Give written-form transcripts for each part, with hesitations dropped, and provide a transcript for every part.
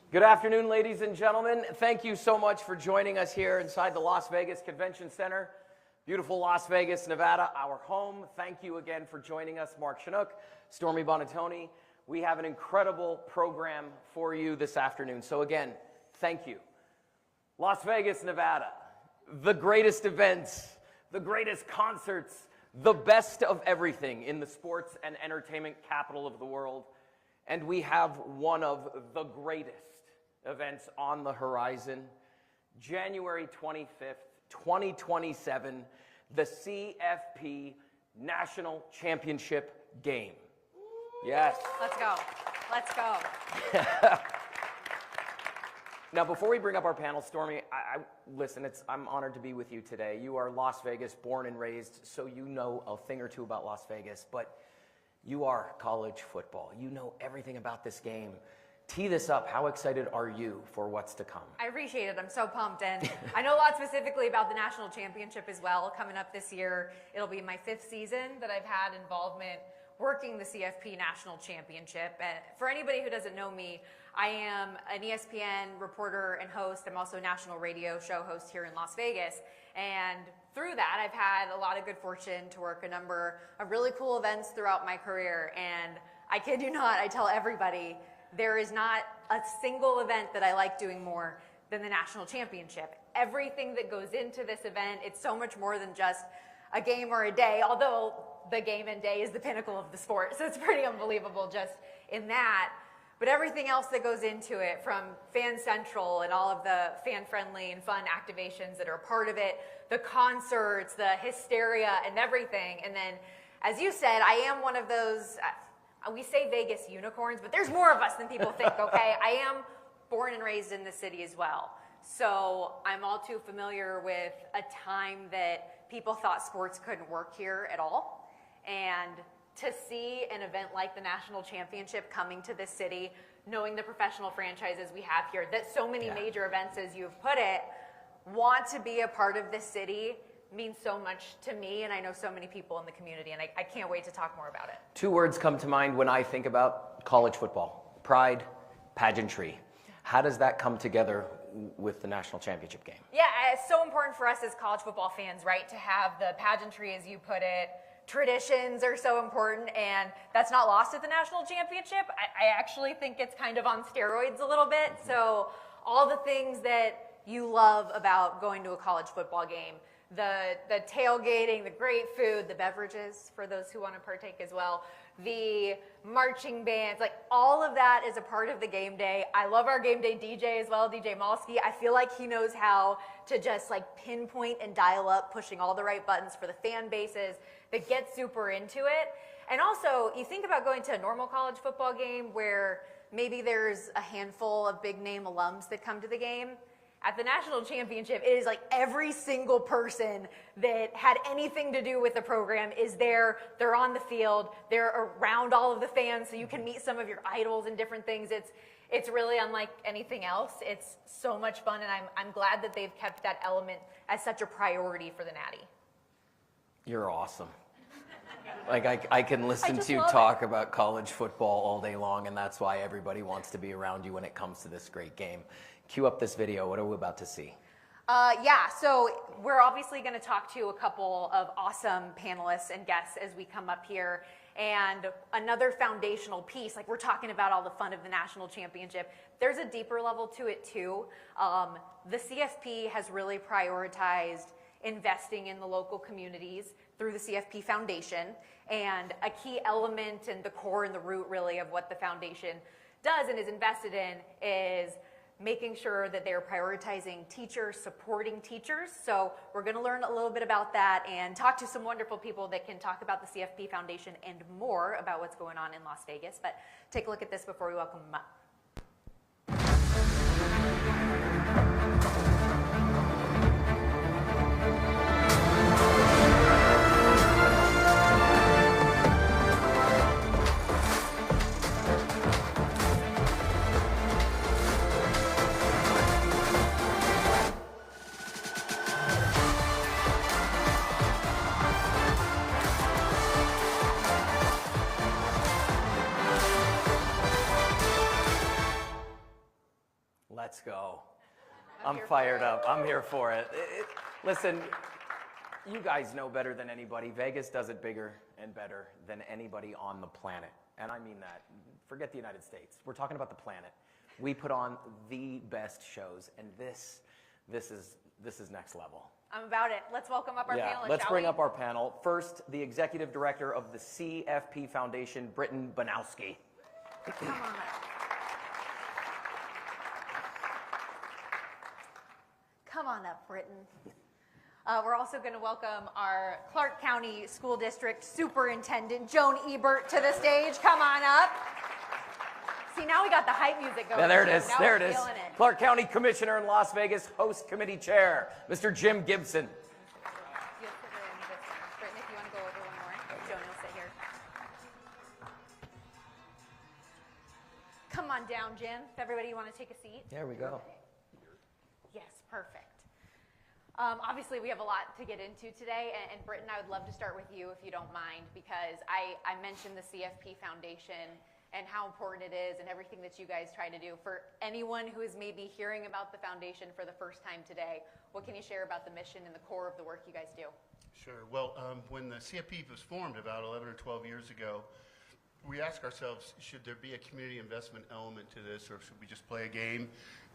Good afternoon, ladies and gentlemen. Thank you so much for joining us here inside the Las Vegas Convention Center. Beautiful Las Vegas, Nevada, our home. Thank you again for joining us, Mark Chinook, Stormy Bonatoni. We have an incredible program for you this afternoon. So again, thank you. Las Vegas, Nevada, the greatest events, the greatest concerts, the best of everything in the sports and entertainment capital of the world. And we have one of the greatest events on the horizon. January 25th, 2027, the CFP National Championship Game. Yes. Let's go. Let's go. Now, before we bring up our panel, Stormy, listen, I'm honored to be with you today. You are Las Vegas, born and raised, so you know a thing or two about Las Vegas, but you are college football. You know everything about this game. Tee this up. How excited are you for what's to come? I appreciate it. I'm so pumped. And I know a lot specifically about the national championship as well. Coming up this year, it'll be my 5th season that I've had involvement working the CFP National Championship. And for anybody who doesn't know me, I am an ESPN reporter and host. I'm also a national radio show host here in Las Vegas. And through that, I've had a lot of good fortune to work a number of really cool events throughout my career. And I kid you not, I tell everybody, there is not a single event that I like doing more than the national championship. Everything that goes into this event, it's so much more than just a game or a day, although the game and day is the pinnacle of the sport. So it's pretty unbelievable just in that. But everything else that goes into it, from Fan Central and all of the fan-friendly and fun activations that are a part of it, the concerts, the hysteria and everything. And then, as you said, I am one of those, we say Vegas unicorns, but there's more of us than people think, okay? I am born and raised in the city as well. So I'm all too familiar with a time that people thought sports couldn't work here at all. And to see an event like the national championship coming to this city, knowing the professional franchises we have here, that so many major events, as you've put it, want to be a part of this city, means so much to me, and I know so many people in the community, and I can't wait to talk more about it. 2 words come to mind when I think about college football: pride, pageantry. How does that come together with the national championship game? Yeah, it's so important for us as college football fans, right, to have the pageantry, as you put it. Traditions are so important, and that's not lost at the national championship. I actually think it's kind of on steroids a little bit. So all the things that you love about going to a college football game, the tailgating, the great food, the beverages for those who want to partake as well, the marching bands, like all of that is a part of the game day. I love our game day DJ as well, DJ Malski. I feel like he knows how to just like pinpoint and dial up, pushing all the right buttons for the fan bases that get super into it. And also, you think about going to a normal college football game where maybe there's a handful of big name alums that come to the game. At the national championship, it is like every single person that had anything to do with the program is there. They're on the field. They're around all of the fans, so you can meet some of your idols and different things. It's really unlike anything else. It's so much fun, and I'm glad that they've kept that element as such a priority for the Natty. You're awesome. Like I can listen to you talk about college football all day long, and that's why everybody wants to be around you when it comes to this great game. Cue up this video. What are we about to see? So we're obviously going to talk to a couple of awesome panelists and guests as we come up here. And another foundational piece, like we're talking about all the fun of the national championship, there's a deeper level to it too. The CFP has really prioritized investing in the local communities through the CFP Foundation. And a key element and the core and the root really of what the foundation does and is invested in is making sure that they're prioritizing teachers, supporting teachers. So we're going to learn a little bit about that and talk to some wonderful people that can talk about the CFP Foundation and more about what's going on in Las Vegas. But take a look at this before we welcome them up. go. I'm I'm here for fired it. up. I'm here for it. Listen, you guys know better than anybody. Vegas does it bigger and better than anybody on the planet. And I mean that. Forget the United States. We're talking about the planet. We put on the best shows, and this is next level. I'm about it. Let's welcome up our panelists, let's shall bring we? up our panel. First, the executive director of the CFP Foundation, Britton Banowski. Come on up. Come on up, Britton. We're also going to welcome our Clark County School District Superintendent, Joan Ebert, to the stage. Come on up. See, now we got the hype music going. Yeah, there it Jim. is. Now There we're it is. feeling it. Clark County Commissioner in Las Vegas, Host Committee Chair, Mr. Jim Gibson. You'll sit in this one. Britton, if you want to go over one more, Joan will sit here. Come on down, Jim. If everybody want to take a seat. There we go. Yes, perfect. Obviously, we have a lot to get into today, and Britton, I would love to start with you if you don't mind, because I mentioned the CFP Foundation and how important it is and everything that you guys try to do. For anyone who is maybe hearing about the foundation for the first time today, what can you share about the mission and the core of the work you guys do? Sure. Well, when the CFP was formed about 11 or 12 years ago, we asked ourselves, should there be a community investment element to this, or should we just play a game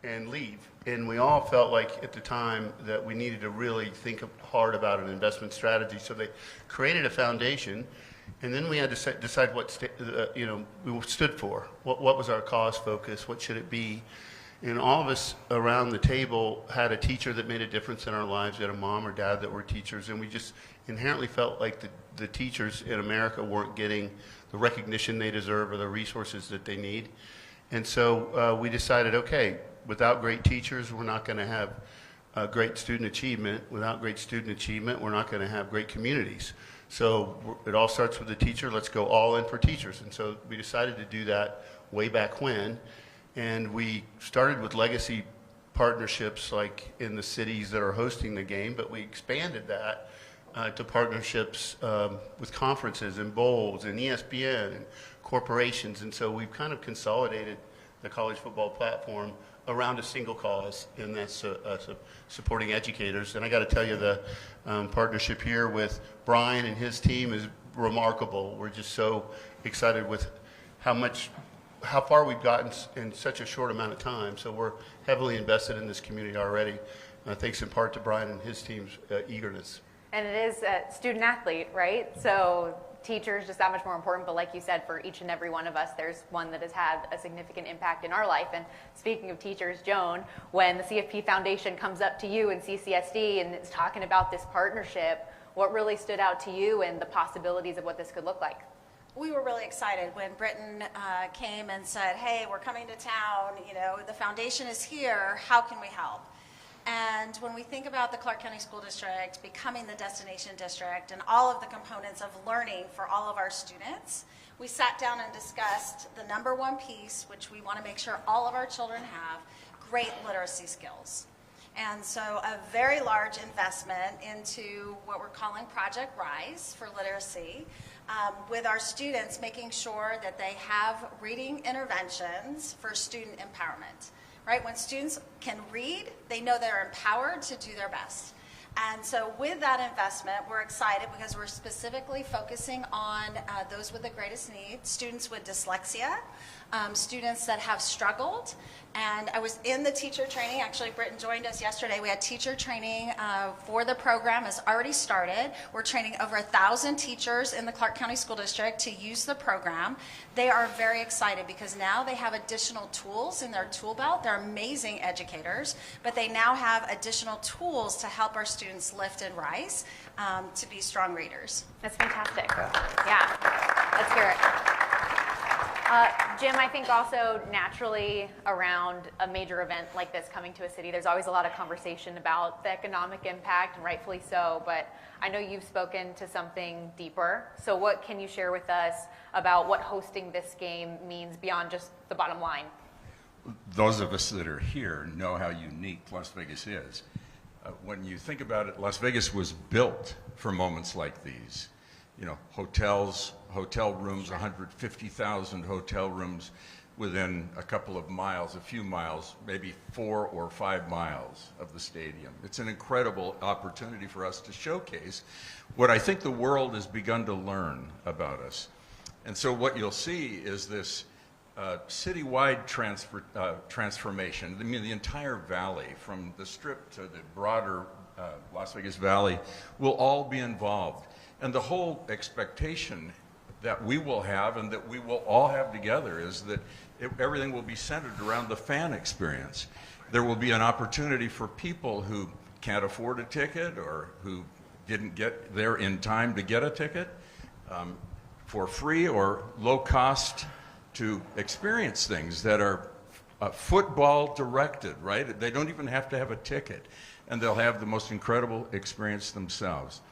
and leave? And we all felt like at the time that we needed to really think hard about an investment strategy. So they created a foundation, and then we had to decide what we stood for. What was our cause focus? What should it be? And all of us around the table had a teacher that made a difference in our lives. We had a mom or dad that were teachers, and we just inherently felt like the teachers in America weren't getting the recognition they deserve or the resources that they need. And so we decided, okay, without great teachers, we're not going to have great student achievement. Without great student achievement, we're not going to have great communities. So it all starts with the teacher. Let's go all in for teachers. And so we decided to do that way back when. And we started with legacy partnerships like in the cities that are hosting the game, but we expanded that to partnerships with conferences and bowls and ESPN and corporations. And so we've kind of consolidated the college football platform around a single cause, and that's supporting educators. And I got to tell you, the partnership here with Brian and his team is remarkable. We're just so excited with how far we've gotten in such a short amount of time. So we're heavily invested in this community already, thanks in part to Brian and his team's eagerness. And it is a student athlete, right? So teachers just that much more important, but like you said, for each and every one of us, there's one that has had a significant impact in our life. And speaking of teachers, Joan, when the CFP Foundation comes up to you in CCSD and is talking about this partnership, what really stood out to you and the possibilities of what this could look like? We were really excited when Britton came and said, hey, we're coming to town, the foundation is here, how can we help? And when we think about the Clark County School District becoming the destination district and all of the components of learning for all of our students, we sat down and discussed the number one piece, which we want to make sure all of our children have, great literacy skills. And so a very large investment into what we're calling Project Rise for literacy, with our students making sure that they have reading interventions for student empowerment. Right? When students can read, they know they're empowered to do their best. And so with that investment, we're excited because we're specifically focusing on those with the greatest needs, students with dyslexia, students that have struggled. And I was in the teacher training. Actually, Britton joined us yesterday. We had teacher training for the program has already started. We're training over 1,000 teachers in the Clark County School District to use the program. They are very excited because now they have additional tools in their tool belt. They're amazing educators, but they now have additional tools to help our students lift and rise to be strong readers. That's fantastic. Yeah, let's hear it. Jim, I think also naturally around a major event like this coming to a city, there's always a lot of conversation about the economic impact, and rightfully so, but I know you've spoken to something deeper. So what can you share with us about what hosting this game means beyond just the bottom line? Those of us that are here know how unique Las Vegas is. When you think about it, Las Vegas was built for moments like these. Hotels, hotel rooms, 150,000 hotel rooms, within a couple of miles, a few miles, maybe 4 or 5 miles of the stadium. It's an incredible opportunity for us to showcase what I think the world has begun to learn about us. And so what you'll see is this citywide transformation. I mean, the entire valley, from the Strip to the broader Las Vegas Valley, will all be involved. And the whole expectation that we will have and that we will all have together is that everything will be centered around the fan experience. There will be an opportunity for people who can't afford a ticket or who didn't get there in time to get a ticket for free or low cost to experience things that are football directed, right? They don't even have to have a ticket, and they'll have the most incredible experience themselves.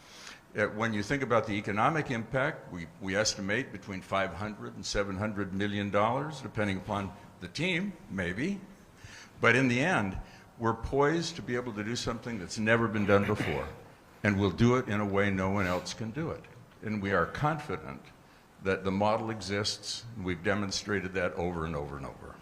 When you think about the economic impact, we estimate between $500 and $700 million, depending upon the team, maybe. But in the end, we're poised to be able to do something that's never been done before, and we'll do it in a way no one else can do it. And we are confident that the model exists, and we've demonstrated that over and over and over.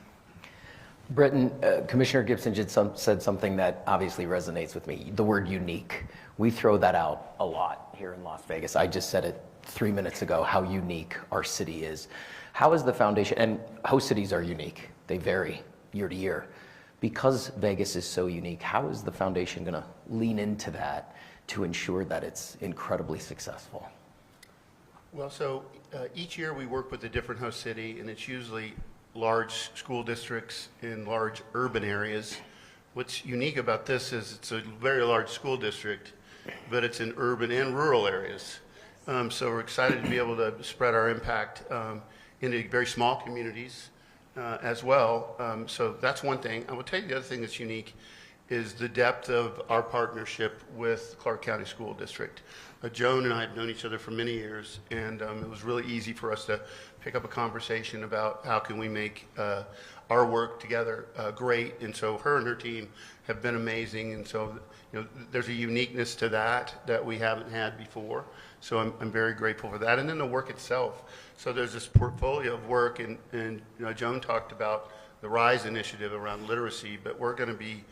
Britton, Commissioner Gibson just said something that obviously resonates with me, the word unique. We throw that out a lot here in Las Vegas. I just said it 3 minutes ago, how unique our city is. How is the foundation, and host cities are unique, they vary year to year. Because Vegas is so unique, how is the foundation gonna lean into that to ensure that it's incredibly successful? Well, so each year we work with a different host city, and it's usually large school districts in large urban areas. What's unique about this is it's a very large school district, but it's in urban and rural areas. So we're excited to be able to spread our impact into very small communities as well. So that's one thing. I will tell you the other thing that's unique is the depth of our partnership with Clark County School District. Joan and I have known each other for many years, and it was really easy for us to pick up a conversation about how can we make our work together great. And so her and her team have been amazing, and so there's a uniqueness to that we haven't had before. So I'm very grateful for that. And then the work itself. So there's this portfolio of work, and Joan talked about the RISE initiative around literacy, but we're going to be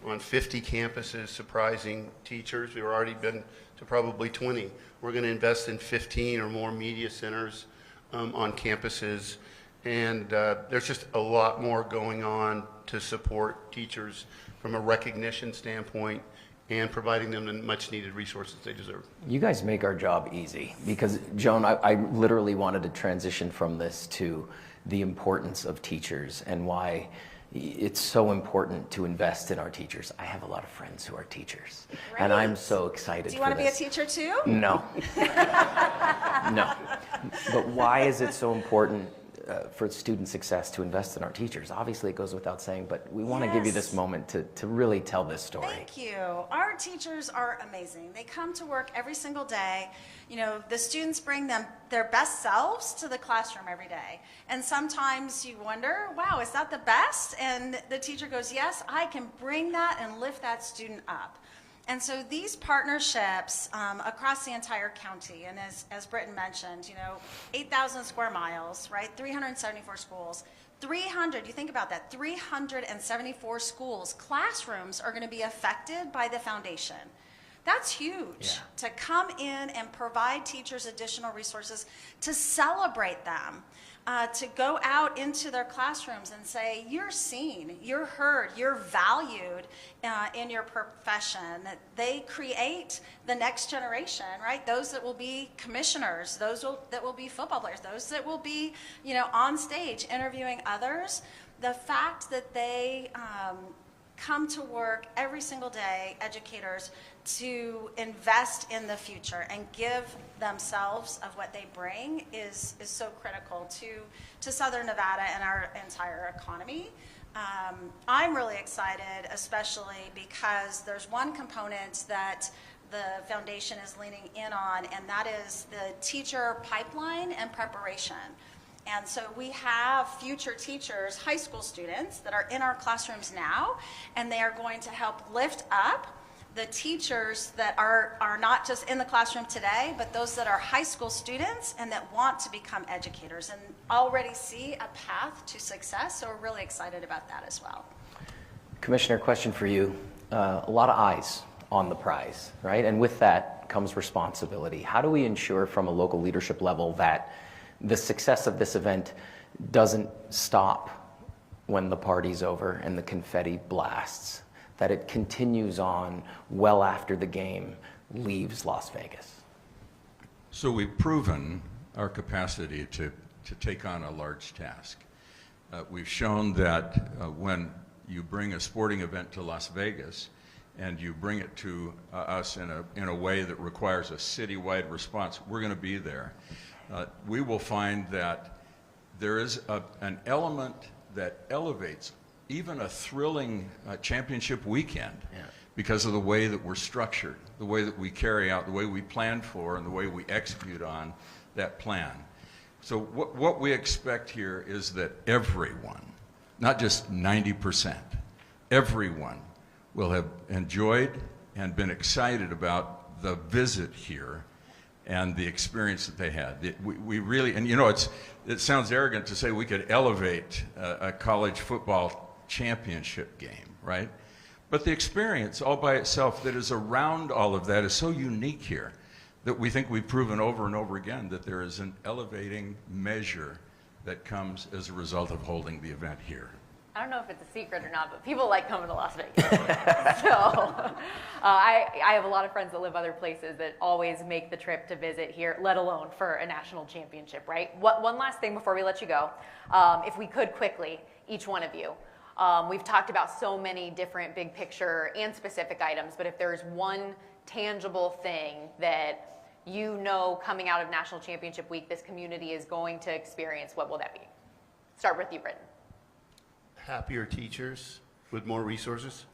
on 50 campuses surprising teachers. We've already been to probably 20. We're going to invest in 15 or more media centers on campuses. And there's just a lot more going on to support teachers from a recognition standpoint and providing them the much needed resources they deserve. You guys make our job easy because, Joan, I literally wanted to transition from this to the importance of teachers and why it's so important to invest in our teachers. I have a lot of friends who are teachers, and I'm so excited. Do you want to be a teacher too? No. No. But why is it so important for student success to invest in our teachers? Obviously, it goes without saying, but we want to give you this moment to really tell this story. Thank you. Our teachers are amazing. They come to work every single day. The students bring their best selves to the classroom every day. And sometimes you wonder, wow, is that the best? And the teacher goes, yes, I can bring that and lift that student up. And so these partnerships across the entire county, and as Britton mentioned, 8,000 square miles, right? 374 schools. 300, you think about that, 374 schools, classrooms are going to be affected by the foundation. That's huge. To come in and provide teachers additional resources, to celebrate them, to go out into their classrooms and say, you're seen, you're heard, you're valued in your profession. That they create the next generation, right? Those that will be commissioners, those that will be football players, those that will be, on stage interviewing others. The fact that they come to work every single day, educators, to invest in the future and give themselves of what they bring is so critical to Southern Nevada and our entire economy. I'm really excited, especially because there's one component that the foundation is leaning in on, and that is the teacher pipeline and preparation. And so we have future teachers, high school students, that are in our classrooms now, and they are going to help lift up the teachers that are not just in the classroom today, but those that are high school students and that want to become educators and already see a path to success. So we're really excited about that as well. Commissioner, question for you. A lot of eyes on the prize, right? And with that comes responsibility. How do we ensure from a local leadership level that the success of this event doesn't stop when the party's over and the confetti blasts, that it continues on well after the game leaves Las Vegas? So we've proven our capacity to take on a large task. We've shown that when you bring a sporting event to Las Vegas and you bring it to us in a way that requires a citywide response, we're going to be there. We will find that there is an element that elevates even a thrilling championship weekend because of the way that we're structured, the way that we carry out, the way we plan for, and the way we execute on that plan. So what we expect here is that everyone, not just 90%, everyone will have enjoyed and been excited about the visit here and the experience that they had. We really, and you know, it sounds arrogant to say we could elevate a college football championship game, right? But the experience all by itself that is around all of that is so unique here that we think we've proven over and over again that there is an elevating measure that comes as a result of holding the event here. I don't know if it's a secret or not, but people like coming to Las Vegas. So I have a lot of friends that live other places that always make the trip to visit here, let alone for a national championship, right? One last thing before we let you go. If we could quickly, each one of you. We've talked about so many different big picture and specific items, but if there's one tangible thing that you know coming out of National Championship Week this community is going to experience, what will that be? Start with you, Britton. Happier teachers with more resources.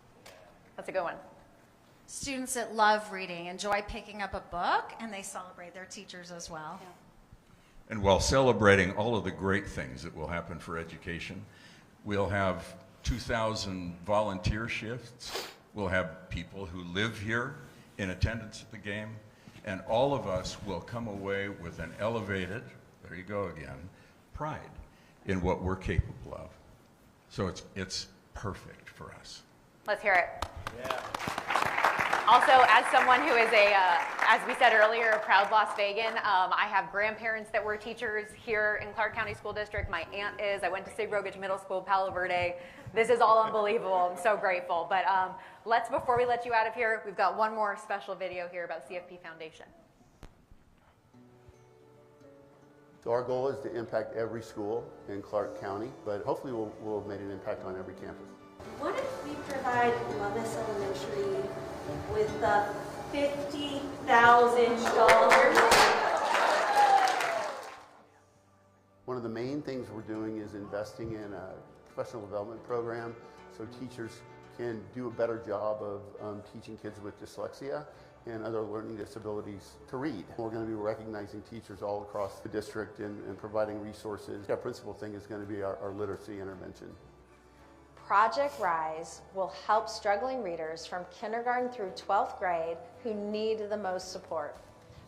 That's a good one. Students that love reading, enjoy picking up a book, and they celebrate their teachers as well. Yeah. And while celebrating all of the great things that will happen for education, we'll have 2,000 volunteer shifts. We'll have people who live here in attendance at the game, and all of us will come away with an elevated, there you go again, pride in what we're capable of. So it's perfect for us. Let's hear it. Yeah. Also, as someone who is as we said earlier, a proud Las Vegan, I have grandparents that were teachers here in Clark County School District. My aunt is. I went to Sig Rogich Middle School, Palo Verde. This is all unbelievable. I'm so grateful. But before we let you out of here, we've got one more special video here about CFP Foundation. So our goal is to impact every school in Clark County, but hopefully we'll have made an impact on every campus. What if we provide Lovis Elementary with the $50,000? One of the main things we're doing is investing in a professional development program so teachers can do a better job of teaching kids with dyslexia and other learning disabilities to read. We're going to be recognizing teachers all across the district and providing resources. Our principal thing is going to be our literacy intervention. Project Rise will help struggling readers from kindergarten through 12th grade who need the most support.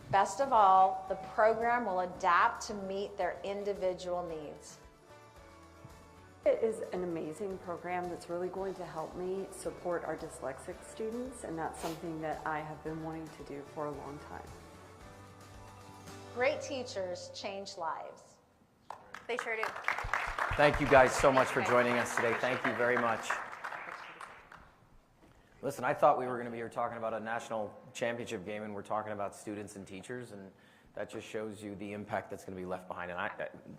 Best of all, the program will adapt to meet their individual needs. It is an amazing program that's really going to help me support our dyslexic students, and that's something that I have been wanting to do for a long time. Great teachers change lives. They sure do. Thank you guys so much for joining us today. Thank you very much. Listen, I thought we were going to be here talking about a national championship game, and we're talking about students and teachers, and that just shows you the impact that's going to be left behind. And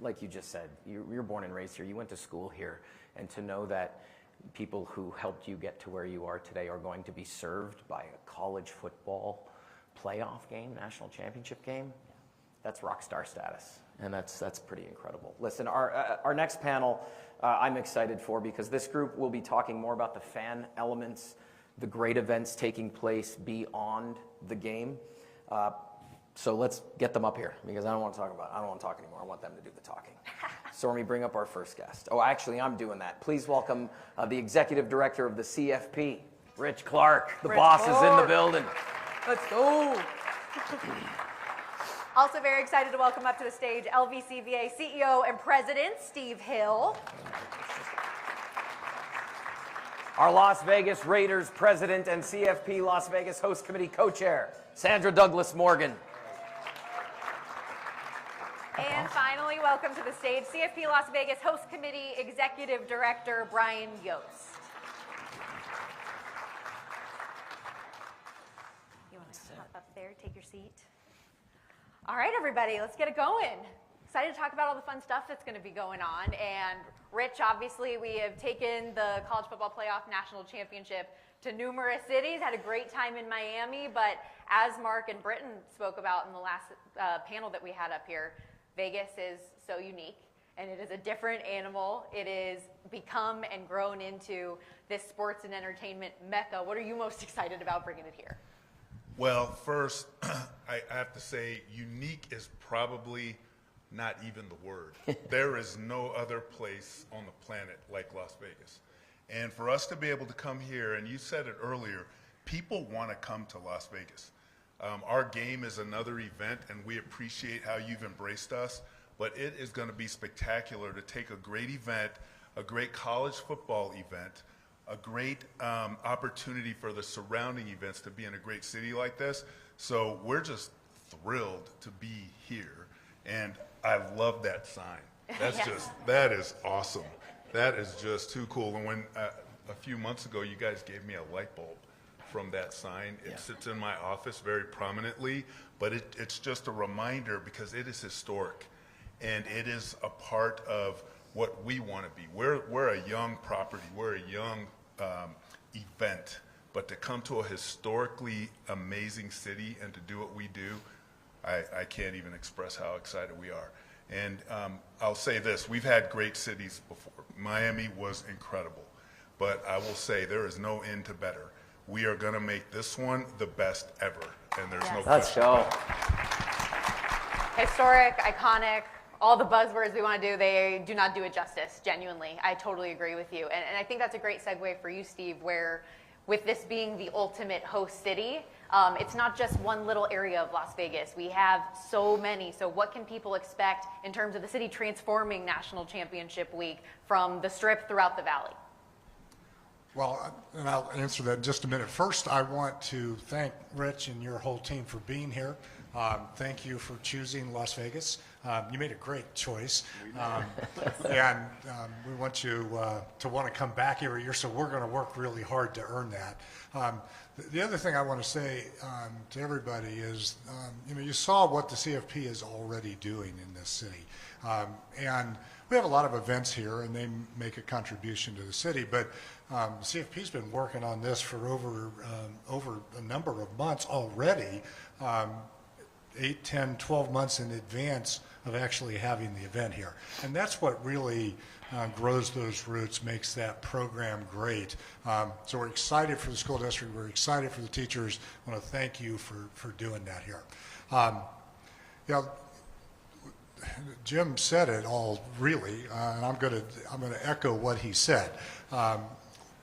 like you just said, you're born and raised here. You went to school here. And to know that people who helped you get to where you are today are going to be served by a college football playoff game, national championship game, that's rock star status. And that's pretty incredible. Listen, our next panel I'm excited for because this group will be talking more about the fan elements, the great events taking place beyond the game. So let's get them up here because I don't want to talk anymore. I want them to do the talking. Stormy, bring up our first guest. Oh, actually, I'm doing that. Please welcome the Executive Director of the CFP, Rich Clark, the Rich boss, is in the Clark. building. Let's go. Also very excited to welcome up to the stage LVCVA CEO and President Steve Hill. Our Las Vegas Raiders president and CFP Las Vegas Host Committee co-chair, Sandra Douglas Morgan. And finally, welcome to the stage CFP Las Vegas Host Committee Executive Director Brian Yost. You want to hop up there, take your seat? All right, everybody, let's get it going. Excited to talk about all the fun stuff that's going to be going on. And Rich, obviously, we have taken the College Football Playoff National Championship to numerous cities, had a great time in Miami, but as Mark and Britton spoke about in the last panel that we had up here, Vegas is so unique, and it is a different animal. It is become and grown into this sports and entertainment mecca. What are you most excited about bringing it here? Well, first, I have to say unique is probably not even the word. There is no other place on the planet like Las Vegas. And for us to be able to come here, and you said it earlier, people want to come to Las Vegas. Our game is another event, and we appreciate how you've embraced us, but it is going to be spectacular to take a great event, a great college football event, a great opportunity for the surrounding events to be in a great city like this. So we're just thrilled to be here, and I love that sign. That's that is awesome. That is just too cool. And when a few months ago you guys gave me a light bulb from that sign, it sits in my office very prominently, but it's just a reminder because it is historic, and it is a part of what we want to be. We're a young property. We're a young event, but to come to a historically amazing city and to do what we do, I can't even express how excited we are. And I'll say this, we've had great cities before. Miami was incredible, but I will say there is no end to better. We are going to make this one the best ever, and there's no Let's question. go. Historic, iconic, all the buzzwords we want to do, they do not do it justice, genuinely. I totally agree with you. And I think that's a great segue for you, Steve, where with this being the ultimate host city, it's not just one little area of Las Vegas. We have so many. So what can people expect in terms of the city transforming National Championship Week from the Strip throughout the Valley? Well, and I'll answer that in just a minute. First, I want to thank Rich and your whole team for being here. Thank you for choosing Las Vegas. You made a great choice. And we want you to want to come back every year, so we're going to work really hard to earn that. The other thing I want to say to everybody is, you saw what the CFP is already doing in this city. And we have a lot of events here, and they make a contribution to the city, but the CFP's been working on this for over a number of months already, 8, 10, 12 months in advance of actually having the event here. And that's what really grows those roots, makes that program great. So we're excited for the school district. We're excited for the teachers. I want to thank you for doing that here. Jim said it all really, and I'm going to echo what he said.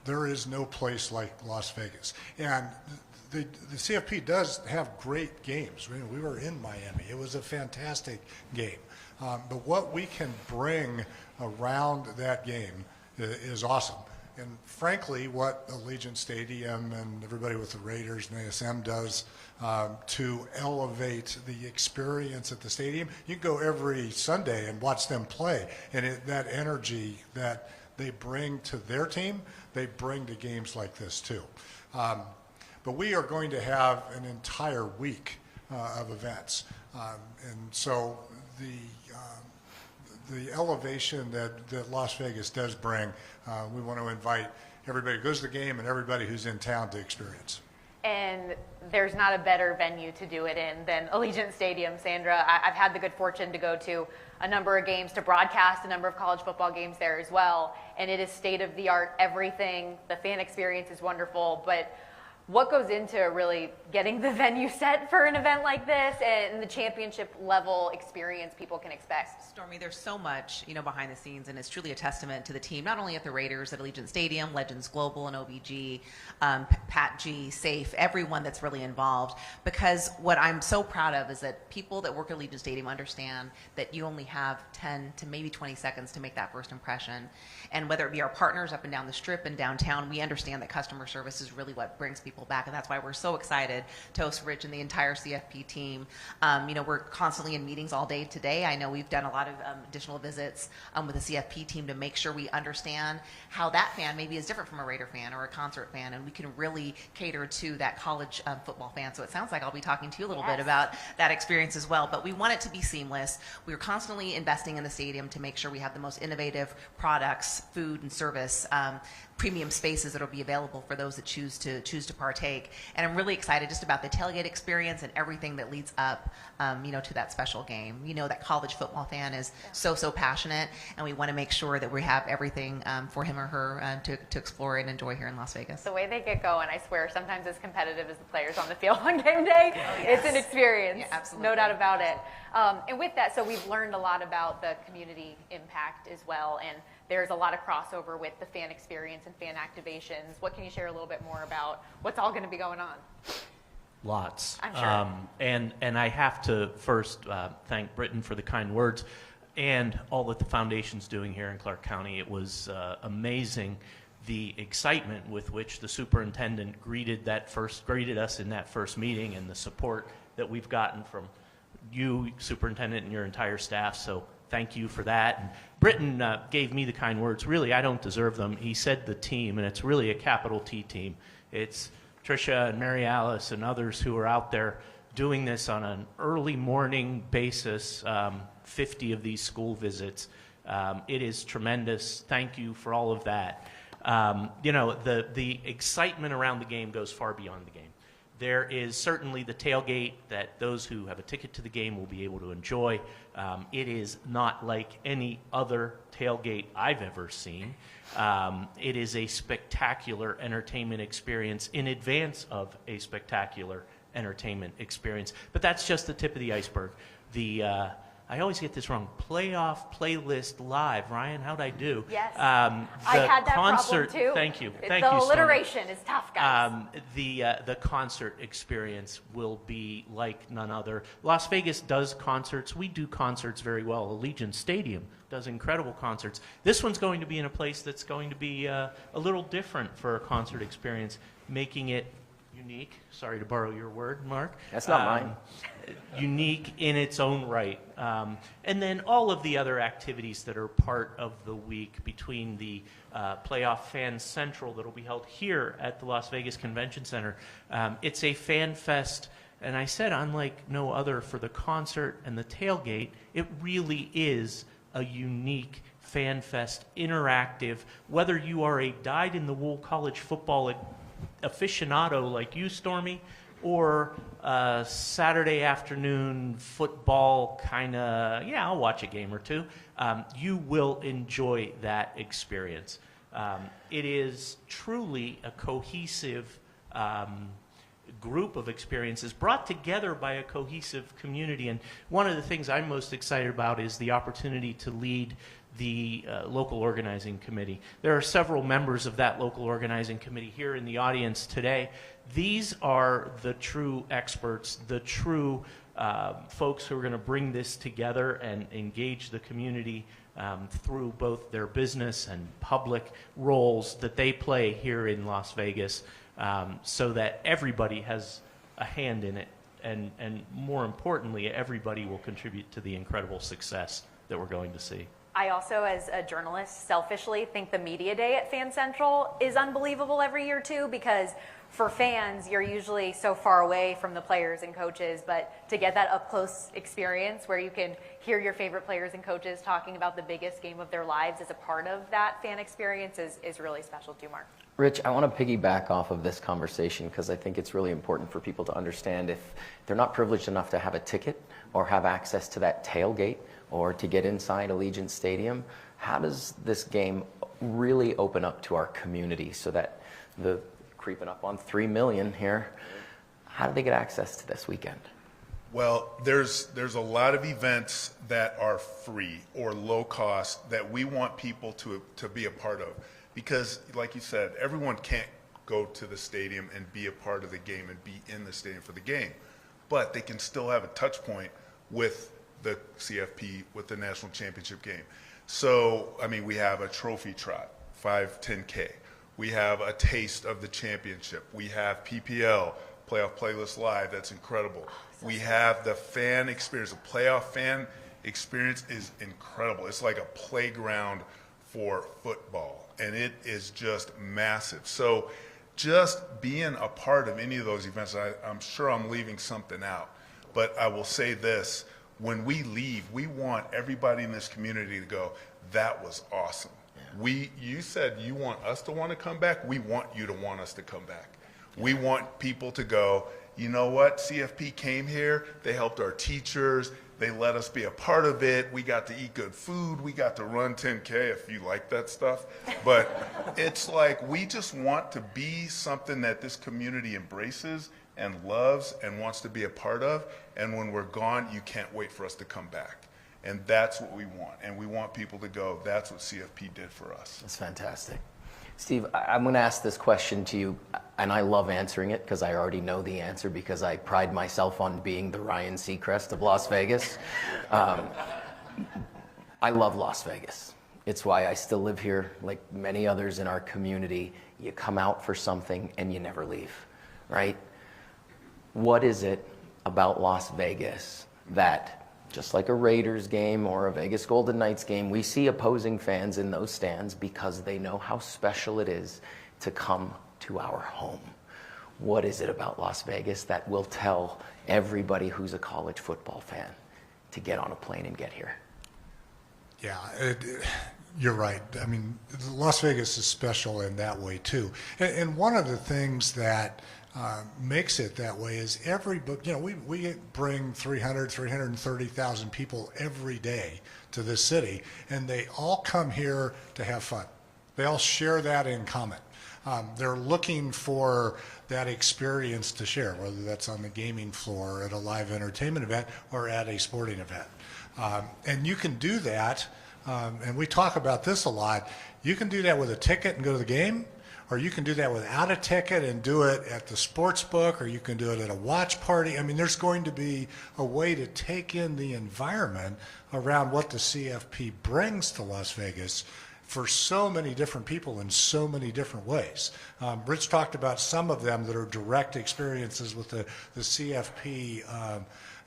There is no place like Las Vegas, and the CFP does have great games. We were in Miami. It was a fantastic game. But what we can bring around that game is awesome. And frankly, what Allegiant Stadium and everybody with the Raiders and ASM does to elevate the experience at the stadium, you can go every Sunday and watch them play. And that energy that they bring to their team, they bring to games like this too. But we are going to have an entire week of events. And so the elevation that Las Vegas does bring, we want to invite everybody who goes to the game and everybody who's in town to experience. And there's not a better venue to do it in than Allegiant Stadium, Sandra. I've had the good fortune to go to a number of games, to broadcast a number of college football games there as well. And it is state of the art, everything. The fan experience is wonderful. But What goes into really getting the venue set for an event like this and the championship level experience people can expect? Stormy, there's so much, behind the scenes, and it's truly a testament to the team, not only at the Raiders, at Allegiant Stadium, Legends Global and OBG, Pat G, Safe, everyone that's really involved. Because what I'm so proud of is that people that work at Allegiant Stadium understand that you only have 10 to maybe 20 seconds to make that first impression. And whether it be our partners up and down the strip and downtown, we understand that customer service is really what brings people back, and that's why we're so excited to host Rich and the entire CFP team. We're constantly in meetings all day today. I know we've done a lot of additional visits with the CFP team to make sure we understand how that fan maybe is different from a Raider fan or a concert fan, and we can really cater to that college football fan. So it sounds like I'll be talking to you a little bit about that experience as well, but we want it to be seamless. We're constantly investing in the stadium to make sure we have the most innovative products, food and service, premium spaces that will be available for those that choose to partake. And I'm really excited just about the tailgate experience and everything that leads up, to that special game. That college football fan is so passionate, and we want to make sure that we have everything for him or her to explore and enjoy here in Las Vegas. The way they get going, I swear, sometimes as competitive as the players on the field on game day. It's an experience. Yeah, absolutely. No doubt about it. And with that, so we've learned a lot about the community impact as well, and there's a lot of crossover with the fan experience and fan activations. What can you share a little bit more about what's all going to be going on? Lots. I'm sure. And I have to first thank Britton for the kind words and all that the foundation's doing here in Clark County. It was amazing the excitement with which the superintendent greeted us in that first meeting, and the support that we've gotten from you, superintendent, and your entire staff. So thank you for that. And Britton gave me the kind words. Really, I don't deserve them. He said the team, and it's really a capital T team. It's Tricia and Mary Alice and others who are out there doing this on an early morning basis, 50 of these school visits. It is tremendous. Thank you for all of that. The excitement around the game goes far beyond the game. There is certainly the tailgate that those who have a ticket to the game will be able to enjoy. It is not like any other tailgate I've ever seen. It is a spectacular entertainment experience in advance of a spectacular entertainment experience. But that's just the tip of the iceberg. I always get this wrong. Playoff Playlist Live. Ryan, how'd I do? Yes. I had that problem too. Thank you. The alliteration is tough, guys. The concert experience will be like none other. Las Vegas does concerts. We do concerts very well. Allegiant Stadium does incredible concerts. This one's going to be in a place that's going to be a little different for a concert experience, making it unique. Sorry to borrow your word, Mark. That's not mine. Unique in its own right. And then all of the other activities that are part of the week, between the Playoff Fan Central that will be held here at the Las Vegas Convention Center. It's a fan fest, and I said unlike no other for the concert and the tailgate. It really is a unique fan fest, interactive. Whether you are a dyed-in-the-wool college football aficionado like you, Stormy, or Saturday afternoon football kind of, I'll watch a game or two, you will enjoy that experience. It is truly a cohesive group of experiences brought together by a cohesive community. And one of the things I'm most excited about is the opportunity to lead the local organizing committee. There are several members of that local organizing committee here in the audience today. These are the true experts, the true folks who are going to bring this together and engage the community through both their business and public roles that they play here in Las Vegas, so that everybody has a hand in it, and more importantly, everybody will contribute to the incredible success that we're going to see. I also, as a journalist, selfishly think the media day at Fan Central is unbelievable every year too, because for fans, you're usually so far away from the players and coaches, but to get that up-close experience where you can hear your favorite players and coaches talking about the biggest game of their lives as a part of that fan experience is really special too, Mark. Rich, I want to piggyback off of this conversation because I think it's really important for people to understand if they're not privileged enough to have a ticket or have access to that tailgate or to get inside Allegiant Stadium, how does this game really open up to our community so that the creeping up on 3 million here. How do they get access to this weekend? Well, there's a lot of events that are free or low cost that we want people to be a part of, because like you said, everyone can't go to the stadium and be a part of the game and be in the stadium for the game, but they can still have a touch point with the CFP, with the national championship game. So, I mean, we have a trophy trot, 5-10K. We have a taste of the championship. We have PPL, Playoff Playlist Live, that's incredible. We have the fan experience. The playoff fan experience is incredible. It's like a playground for football, and it is just massive. So just being a part of any of those events, I'm sure I'm leaving something out, but I will say this: when we leave, we want everybody in this community to go, that was awesome. Yeah. You said you want us to want to come back. We want you to want us to come back. Yeah. We want people to go, you know what, CFP came here, they helped our teachers, they let us be a part of it, we got to eat good food, we got to run 10K if you like that stuff. But it's like, we just want to be something that this community embraces and loves and wants to be a part of, and when we're gone, you can't wait for us to come back. And that's what we want, and we want people to go, that's what CFP did for us. That's fantastic. Steve, I'm going to ask this question to you, and I love answering it because I already know the answer because I pride myself on being the Ryan Seacrest of Las Vegas. I love Las Vegas. It's why I still live here, like many others in our community. You come out for something and you never leave, right? What is it about Las Vegas that, just like a Raiders game or a Vegas Golden Knights game, we see opposing fans in those stands because they know how special it is to come to our home? What is it about Las Vegas that will tell everybody who's a college football fan to get on a plane and get here? Yeah, you're right. I mean, Las Vegas is special in that way too. And one of the things that makes it that way is we bring 330,000 people every day to this city, and they all come here to have fun. They all share that in common. They're looking for that experience to share, whether that's on the gaming floor, at a live entertainment event, or at a sporting event. And you can do that, and we talk about this a lot, you can do that with a ticket and go to the game, or you can do that without a ticket and do it at the sports book, or you can do it at a watch party. I mean, there's going to be a way to take in the environment around what the CFP brings to Las Vegas for so many different people in so many different ways. Rich talked about some of them that are direct experiences with the CFP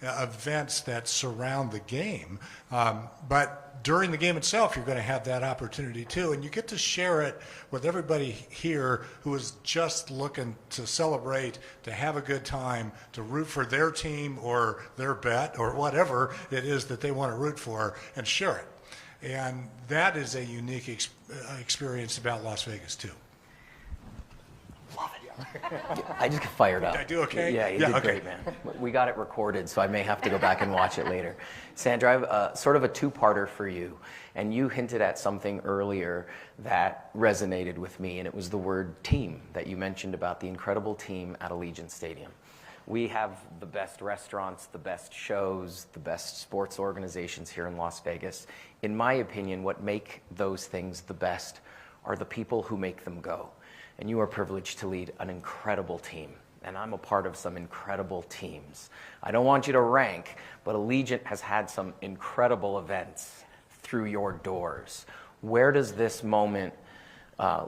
events that surround the game. But during the game itself, you're going to have that opportunity too, and you get to share it with everybody here who is just looking to celebrate, to have a good time, to root for their team or their bet or whatever it is that they want to root for, and share it. And that is a unique experience about Las Vegas too. Love it. I just get fired up. Did I do okay? Yeah, you did great, man. We got it recorded, so I may have to go back and watch it later. Sandra, I have sort of a two-parter for you. And you hinted at something earlier that resonated with me, and it was the word team that you mentioned about the incredible team at Allegiant Stadium. We have the best restaurants, the best shows, the best sports organizations here in Las Vegas. In my opinion, what make those things the best are the people who make them go. And you are privileged to lead an incredible team. And I'm a part of some incredible teams. I don't want you to rank, but Allegiant has had some incredible events through your doors. Where does this moment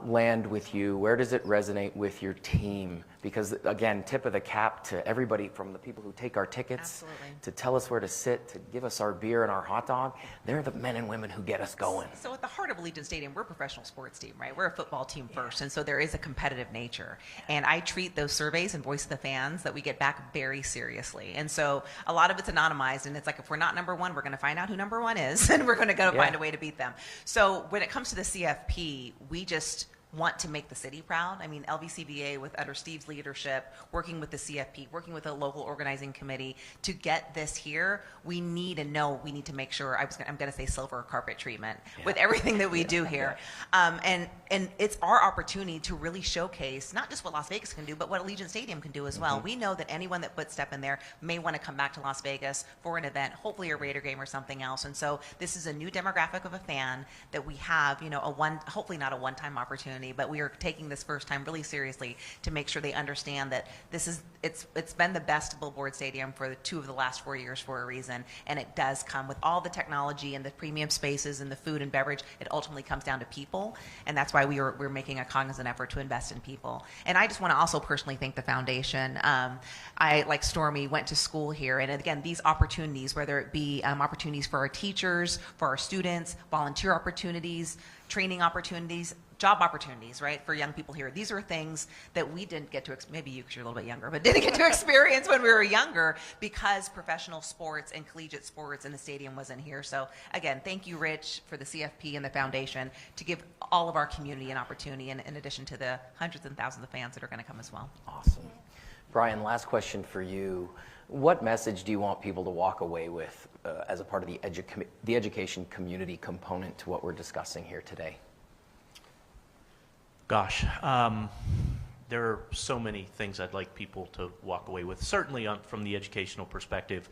land with you? Where does it resonate with your team? Because again, tip of the cap to everybody, from the people who take our tickets, to tell us where to sit, to give us our beer and our hot dog. They're the men and women who get us going. So at the heart of Allegiant Stadium, we're a professional sports team, right? We're a football team first, and so there is a competitive nature. And I treat those surveys and Voice of the Fans that we get back very seriously. And so a lot of it's anonymized, and it's like, if we're not number one, we're going to find out who number one is, and we're going to go find a way to beat them. So when it comes to the CFP, we just want to make the city proud. I mean, LVCVA, with under Steve's leadership, working with the CFP, working with the local organizing committee to get this here, we need to make sure, I'm going to say silver carpet treatment with everything that we do here. And it's our opportunity to really showcase not just what Las Vegas can do, but what Allegiant Stadium can do as well. We know that anyone that puts step in there may want to come back to Las Vegas for an event, hopefully a Raider game or something else. And so this is a new demographic of a fan that we have, hopefully not a one-time opportunity, but we are taking this first time really seriously to make sure they understand that it's been the best billboard stadium for 2 of the last 4 years for a reason, and it does come with all the technology and the premium spaces and the food and beverage. It ultimately comes down to people, and that's why we're making a cognizant effort to invest in people. And I just want to also personally thank the foundation. I, like Stormy, went to school here, and again, these opportunities, whether it be opportunities for our teachers, for our students, volunteer opportunities, training opportunities, job opportunities, right, for young people here. These are things that we didn't get to, maybe you because you're a little bit younger, but didn't get to experience when we were younger because professional sports and collegiate sports in the stadium wasn't here. So again, thank you, Rich, for the CFP and the foundation to give all of our community an opportunity in addition to the hundreds and thousands of fans that are going to come as well. Awesome. Brian, last question for you. What message do you want people to walk away with as a part of the education community component to what we're discussing here today? Gosh, there are so many things I'd like people to walk away with. Certainly from the educational perspective,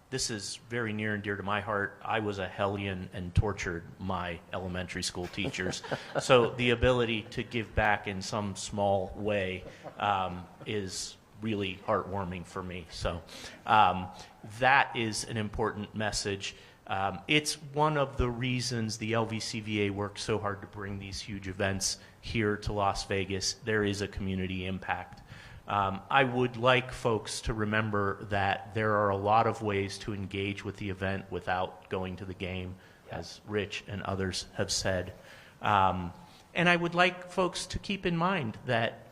this is very near and dear to my heart. I was a hellion and tortured my elementary school teachers. So the ability to give back in some small way is really heartwarming for me. So that is an important message. It's one of the reasons the LVCVA works so hard to bring these huge events here to Las Vegas. There is a community impact. I would like folks to remember that there are a lot of ways to engage with the event without going to the game, as Rich and others have said. And I would like folks to keep in mind that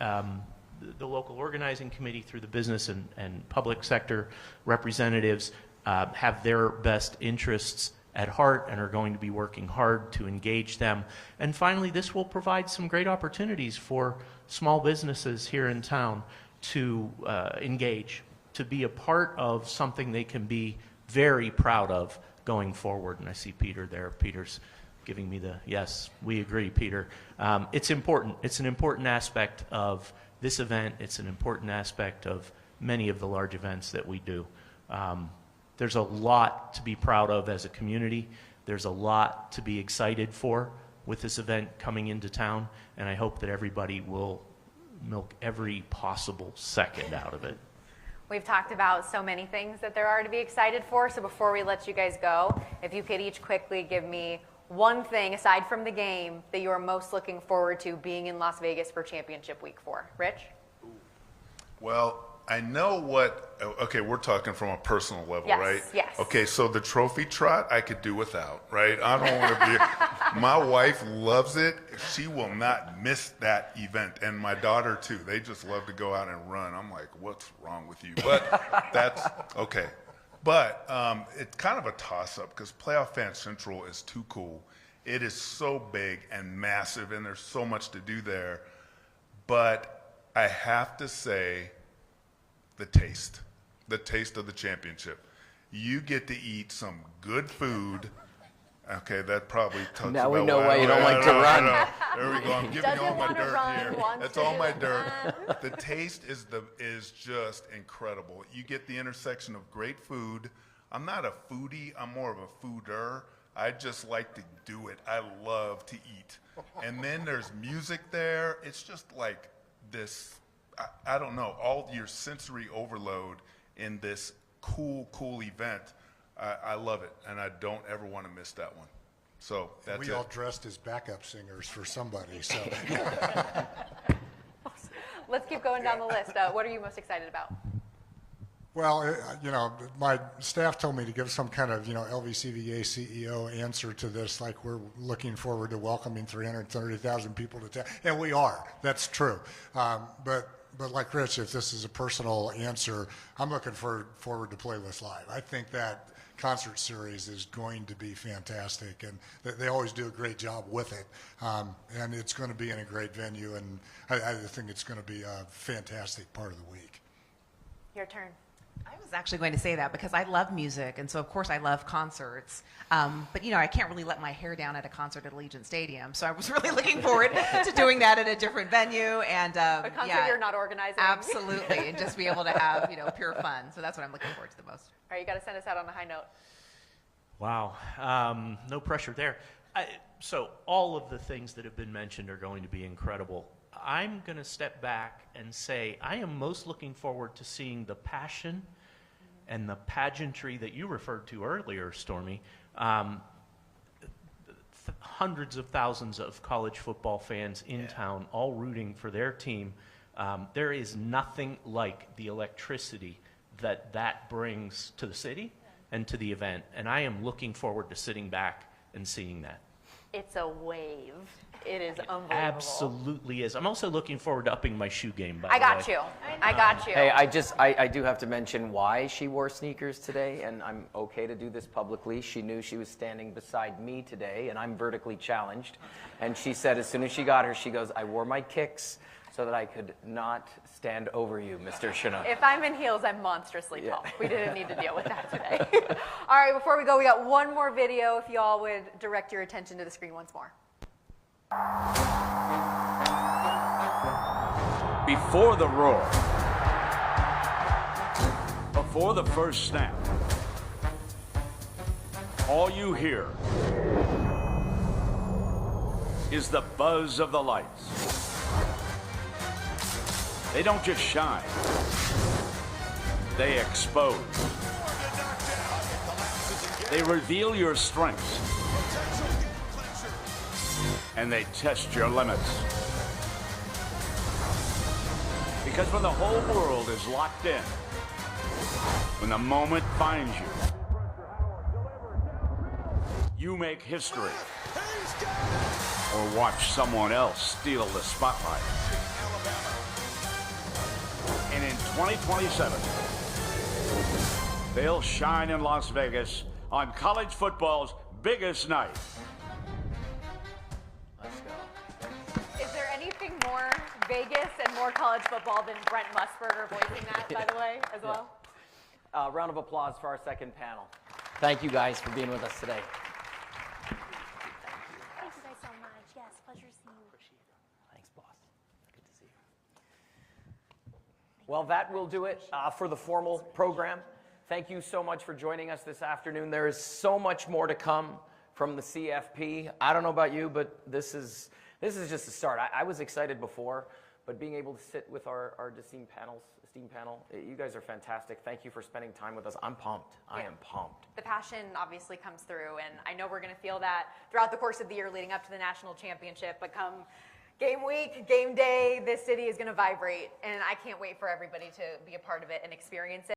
the local organizing committee, through the business and public sector representatives, have their best interests at heart and are going to be working hard to engage them. And finally, this will provide some great opportunities for small businesses here in town to engage, to be a part of something they can be very proud of going forward. And I see Peter there. Peter's giving me the yes, we agree, Peter. It's important. It's an important aspect of this event. It's an important aspect of many of the large events that we do. There's a lot to be proud of as a community. There's a lot to be excited for with this event coming into town, and I hope that everybody will milk every possible second out of it. We've talked about so many things that there are to be excited for, so before we let you guys go, if you could each quickly give me one thing, aside from the game, that you are most looking forward to being in Las Vegas for Championship Week for. Rich? Well, I know okay, we're talking from a personal level, yes, right? Yes. Okay, so the trophy trot I could do without, right? I don't want to be, my wife loves it. She will not miss that event. And my daughter too. They just love to go out and run. I'm like, what's wrong with you? But that's, okay. But it's kind of a toss-up because Playoff Fan Central is too cool. It is so big and massive and there's so much to do there. But I have to say, the taste of the championship. You get to eat some good food. Okay, that probably talks now about we know why you don't like to run. There we go. I'm giving you all my dirt here. That's all my dirt. The taste is just incredible. You get the intersection of great food. I'm not a foodie. I'm more of a fooder. I just like to do it. I love to eat. And then there's music there. It's just like this, I don't know, all your sensory overload in this cool event. I love it, and I don't ever want to miss that one. So that's we all dressed as backup singers for somebody. So let's keep going down the list. What are you most excited about? Well, my staff told me to give some kind of, LVCVA CEO answer to this, like we're looking forward to welcoming 330,000 people to town, and we are. That's true. But like Rich, if this is a personal answer, I'm looking forward to Playlist Live. I think that concert series is going to be fantastic, and they always do a great job with it. And it's going to be in a great venue, and I think it's going to be a fantastic part of the week. Your turn. I was actually going to say that because I love music, and so of course I love concerts. But you know, I can't really let my hair down at a concert at Allegiant Stadium, so I was really looking forward to doing that at a different venue. And A concert yeah, you're not organizing. absolutely, and just be able to have pure fun. So that's what I'm looking forward to the most. All right, you got to send us out on a high note. Wow. No pressure there. So all of the things that have been mentioned are going to be incredible. I'm going to step back and say I am most looking forward to seeing the passion and the pageantry that you referred to earlier, Stormy. Hundreds of thousands of college football fans in town, all rooting for their team. There is nothing like the electricity that brings to the city and to the event. And I am looking forward to sitting back and seeing that. It's a wave. It is unbelievable. Absolutely is. I'm also looking forward to upping my shoe game, by I the way. got you. I got you. Hey, I do have to mention why she wore sneakers today, and I'm okay to do this publicly. She knew she was standing beside me today, and I'm vertically challenged. And she said as soon as she got her, she goes, I wore my kicks so that I could not stand over you, Mr. Chinook. If I'm in heels, I'm monstrously tall. We didn't need to deal with that today. All right, before we go, we got one more video. If you all would direct your attention to the screen once more. Before the roar, before the first snap, all you hear is the buzz of the lights. They don't just shine, they expose. They reveal your strengths, and they test your limits. Because when the whole world is locked in, when the moment finds you, you make history or watch someone else steal the spotlight. And in 2027, they'll shine in Las Vegas on college football's biggest night. Let's go. Is there anything more Vegas and more college football than Brent Musburger voicing that, by the way, as well? Round of applause for our second panel. Thank you guys for being with us today. Thank you guys so much. Yes, pleasure to see you. Thanks, boss. Good to see you. Well, that will do it for the formal program. Thank you so much for joining us this afternoon. There is so much more to come from the CFP. I don't know about you, but this is just a start. I was excited before, but being able to sit with our esteemed panel, you guys are fantastic. Thank you for spending time with us. I'm pumped. I am pumped. The passion obviously comes through, and I know we're going to feel that throughout the course of the year leading up to the national championship. But come game week, game day, this city is going to vibrate, and I can't wait for everybody to be a part of it and experience it.